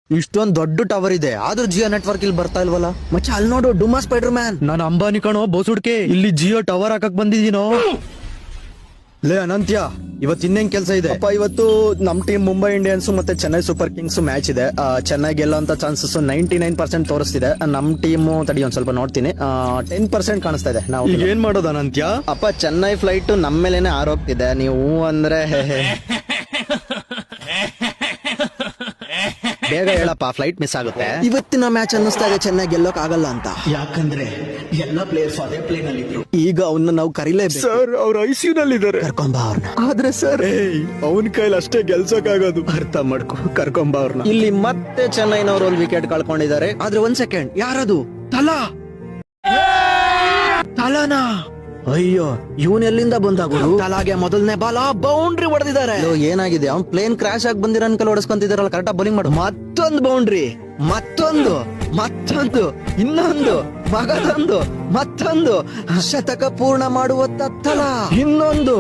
ಇಷ್ಟೊಂದ್ ದೊಡ್ಡ ಟವರ್ ಇದೆ ಆದ್ರೂ ಜಿಯೋ ನೆಟ್ವರ್ಕ್ ಇಲ್ಲಿ ಬರ್ತಾ ಇಲ್ವಲ್ಲ ಮಚ್ಚ ಅಲ್ಲಿ ನೋಡು ಡುಮಾ ಸ್ಪೈಡರ್ ಮ್ಯಾನ್. ನಾನು ಅಂಬಾನಿ ಕಣೋ ಬೋಸುಡ್ಕೆ, ಇಲ್ಲಿ ಜಿಯೋ ಟವರ್ ಹಾಕಕ್ ಬಂದಿದ್ದೀನೋ. ಲೇ ಅನಂತ್ಯ, ಇವತ್ತು ಇನ್ನೇನ್ ಕೆಲಸ ಇದೆ? ಅಪ್ಪ ಇವತ್ತು ನಮ್ ಟೀಮ್ ಮುಂಬೈ ಇಂಡಿಯನ್ಸ್ ಮತ್ತೆ ಚೆನ್ನೈ ಸೂಪರ್ ಕಿಂಗ್ಸ್ ಮ್ಯಾಚ್ ಇದೆ. ಚೆನ್ನೈ ಗೆಲ್ಲೋಂತ ಚಾನ್ಸಸ್ 99% ತೋರಿಸ್ತಿದೆ. ನಮ್ ಟೀಮ್ ತಡಿ ಒಂದ್ ಸ್ವಲ್ಪ ನೋಡ್ತೀನಿ, 10% ಕಾಣಿಸ್ತಾ ಇದೆ. ನಾವು ಈಗ ಏನ್ ಮಾಡೋದು ಅನಂತ್ಯ? ಅಪ್ಪ ಚೆನ್ನೈ ಫ್ಲೈಟ್ ನಮ್ಮ ಮೇಲೇನೆ ಆರೋಗ್ತಿದೆ, ನೀವು ಅಂದ್ರೆ ಬೇಗ ಹೇಳಪ್ಪ, ಫ್ಲೈಟ್ ಮಿಸ್ ಆಗುತ್ತೆ. ಇವತ್ತಿನ ಮ್ಯಾಚ್ ಅನ್ನಿಸ್ತಾ ಇದೆ ಚೆನ್ನೈ ಗೆಲ್ಲೋಕ್ ಆಗಲ್ಲ ಅಂತ, ಯಾಕಂದ್ರೆ ಎಲ್ಲ ಪ್ಲೇಯರ್ಸ್ ಅದೇ ಪ್ಲೇನ್ ಅಲ್ಲಿ ಇದ್ರು. ಈಗ ಅವನ್ನ ನಾವು ಕರೀಲೇಬೇಕು ಸರ್, ಅವ್ರ ಐಸಿಯು ನಲ್ಲಿ ಇದಾರೆ, ಕರ್ಕೊಂಬ ಅವ್ರನ್ನ. ಆದ್ರೆ ಸರ್ ಅವನ ಕೈಲಿ ಅಷ್ಟೇ ಗೆಲ್ಸಕ್ ಆಗೋದು, ಅರ್ಥ ಮಾಡ್ಕೊ, ಕರ್ಕೊಂಬ ಅವ್ರನ್ನ. ಇಲ್ಲಿ ಮತ್ತೆ ಚೆನ್ನೈನವ್ರು ಒಂದು ವಿಕೆಟ್ ಕಳ್ಕೊಂಡಿದ್ದಾರೆ. ಆದ್ರೆ ಒಂದ್ ಸೆಕೆಂಡ್, ಯಾರದು? ತಲಾನಾ? ಅಯ್ಯೋ, ಇವನ್ ಎಲ್ಲಿಂದ ಬಂದಾಗುದು? ತಲಾಗೆ ಮೊದಲನೇ ಬಾಲ ಬೌಂಡ್ರಿ ಹೊಡೆದಿದ್ದಾರೆ. ಏನಾಗಿದೆ? ಅವ್ನ್ ಪ್ಲೇನ್ ಕ್ರಾಶ್ ಆಗಿ ಬಂದಿರೋ ಅನ್ಕಲ್ ಹೊಡೆಸ್ಕೊಂತಿದಾರಲ್ಲ, ಕರೆಕ್ಟಾಗಿ ಬೌಲಿಂಗ್ ಮಾಡು. ಮತ್ತೊಂದು ಬೌಂಡ್ರಿ, ಮತ್ತೊಂದು ಇನ್ನೊಂದು, ಮಗದೊಂದು, ಮತ್ತೊಂದು ಶತಕ ಪೂರ್ಣ ಮಾಡುವತ್ತ ತಲಾ. ಇನ್ನೊಂದು,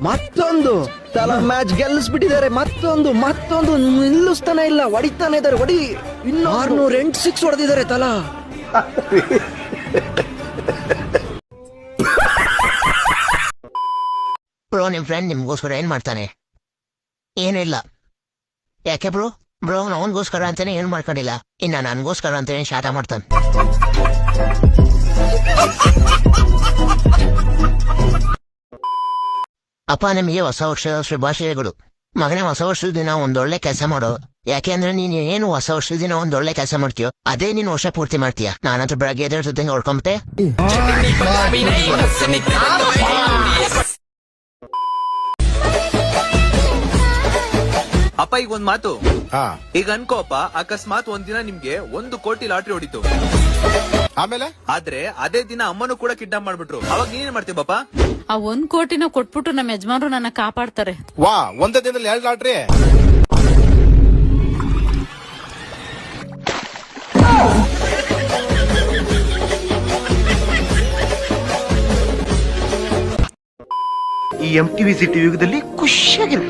ಮತ್ತೊಂದು, ತಲಾ ಮ್ಯಾಚ್ ಗೆಲ್ಲಿಸ್ಬಿಟ್ಟಿದ್ದಾರೆ. ಮತ್ತೊಂದು ನಿಲ್ಲಿಸ್ತಾನೆ ಇಲ್ಲ, ಹೊಡಿತಾನೆ ಇದಾರೆ. ಹೊಡಿ, ಇನ್ನು 608 ಸಿಕ್ಸ್ ಹೊಡೆದಿದ್ದಾರೆ ತಲಾ. ಬ್ರೋ, ನಿಮ್ ಫ್ರೆಂಡ್ ನಿಮ್ಗೋಸ್ಕರ ಏನ್ ಮಾಡ್ತಾನೆ? ಏನಿಲ್ಲ. ಯಾಕೆ ಬ್ರೋ? ಅವನ್ಗೋಸ್ಕರ ಅಂತಾನೆ ಏನ್ ಮಾಡ್ಕೊಂಡಿಲ್ಲ, ಇನ್ನ ನನ್ಗೋಸ್ಕರ ಅಂತಾನೆ ಶಾಟ ಮಾಡ್ತಾನೆ. ಅಪ್ಪ, ನಿಮಗೆ ಹೊಸ ವರ್ಷದ ಶುಭಾಶಯಗಳು. ಮಗನೇ, ಹೊಸ ವರ್ಷದ ದಿನ ಒಂದೊಳ್ಳೆ ಕೆಲಸ ಮಾಡೋ. ಯಾಕೆ ಅಂದ್ರೆ ನೀನ್ ಏನು ಹೊಸ ವರ್ಷದ ದಿನ ಒಂದೊಳ್ಳೆ ಕೆಲಸ ಮಾಡ್ತೀಯೋ ಅದೇ ನೀನ್ ವರ್ಷ ಪೂರ್ತಿ ಮಾಡ್ತೀಯ. ನಾನಂತೂ ಬೆಳಗ್ಗೆ ಎದ್ರ ಜೊತೆ ಹೊಡ್ಕೊಂಬತ್ತೆ. ಅಪ್ಪ, ಈಗ ಒಂದ್ ಮಾತು. ಈಗ ಅನ್ಕೋಪ್ಪ, ಅಕಸ್ಮಾತ್ ಒಂದಿನ ನಿಮ್ಗೆ 1 ಕೋಟಿ ಲಾಟ್ರಿ ಹೊಡಿತು, ಆಮೇಲೆ ಆದ್ರೆ ಅದೇ ದಿನ ಅಮ್ಮನು ಕೂಡ ಕಿಡ್ನಾಪ್ ಮಾಡ್ಬಿಟ್ರು, ಅವಾಗ ನೀನೇನ್ ಮಾಡ್ತೀವಿ ಪಾಪ? ಆ 1 ಕೋಟಿನ ಕೊಟ್ಬಿಟ್ಟು ನಮ್ಮ ಯಜಮಾನ್ರು ನನ್ನ ಕಾಪಾಡ್ತಾರೆ. ವಾ, ಒಂದೇ ದಿನದಲ್ಲಿ 2 ಲಾಟ್ರಿ. ಈ MTV ಸಿಟಿ ಯುಗದಲ್ಲಿ ಖುಷಿಯಾಗಿರು.